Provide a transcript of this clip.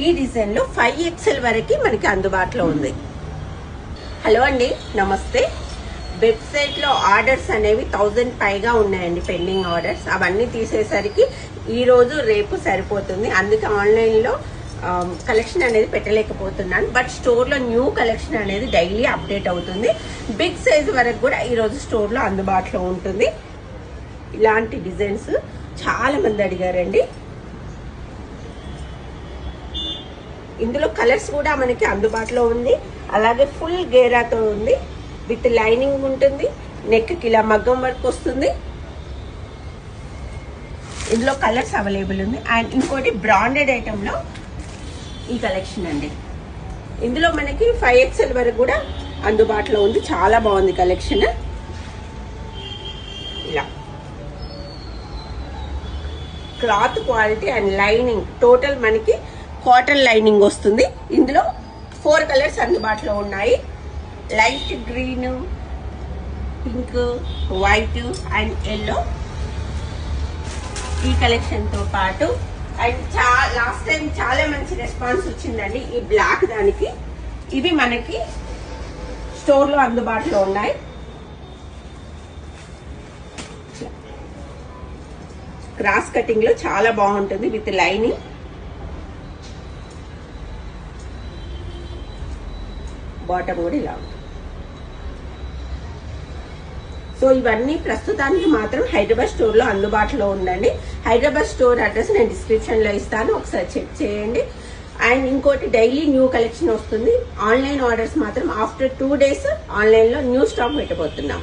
ఈ డిజైన్ లో 5XL వరకు మనకి అందుబాటులో ఉంది. హలో అండి, నమస్తే. వెబ్సైట్ లో ఆర్డర్స్ అనేవి 1000 పైగా ఉన్నాయండి, పెండింగ్ ఆర్డర్స్. అవన్నీ తీసేసరికి ఈ రోజు రేపు సరిపోతుంది. అందుకే ఆన్లైన్ లో కలెక్షన్ అనేది పెట్టలేకపోతున్నాను. బట్ స్టోర్ లో న్యూ కలెక్షన్ అనేది డైలీ అప్డేట్ అవుతుంది. బిగ్ సైజ్ వరకు కూడా ఈ రోజు స్టోర్ లో అందుబాటులో ఉంటుంది. ఇలాంటి డిజైన్స్ చాలా మంది అడిగారండి. ఇందులో కలర్స్ కూడా మనకి అందుబాటులో ఉంది. అలాగే ఫుల్ గేరాతో ఉంది, విత్ లైనింగ్ ఉంటుంది. నెక్ కి ఇలా మగ్గం వర్క్ వస్తుంది. ఇందులో కలర్స్ అవైలబుల్ ఉంది. అండ్ ఇంకోటి బ్రాండెడ్ ఐటమ్ లో ఈ కలెక్షన్ అండి. ఇందులో మనకి 5XL వరకు కూడా అందుబాటులో ఉంది. చాలా బాగుంది కలెక్షన్. ఇలా cloth quality and lining total మనకి కాటన్ లైనింగ్ వస్తుంది. ఇందులో 4 కలర్స్ అందుబాటులో ఉన్నాయి. Light green, pink, white and yellow. ఈ కలెక్షన్ తో పాటు అండ్ లాస్ట్ టైం చాలా మంచి రెస్పాన్స్ వచ్చిందండి ఈ బ్లాక్ దానికి. ఇవి మనకి స్టోర్ లో అందుబాటులో ఉన్నాయి. క్రాస్ కటింగ్ లో చాలా బాగుంటుంది, విత్ లైనింగ్. బాటమ్ కూడా ఇలా ఉంటుంది. సో ఇవన్నీ ప్రస్తుతానికి మాత్రం హైదరాబాద్ స్టోర్ లో అందుబాటులో ఉందండి. హైదరాబాద్ స్టోర్ అడ్రస్ నేను డిస్క్రిప్షన్ లో ఇస్తాను, ఒకసారి చెక్ చేయండి. అండ్ ఇంకోటి, డైలీ న్యూ కలెక్షన్ వస్తుంది. ఆన్లైన్ ఆర్డర్స్ మాత్రం ఆఫ్టర్ 2 days ఆన్లైన్ లో న్యూ స్టాక్ పెట్టబోతున్నాం.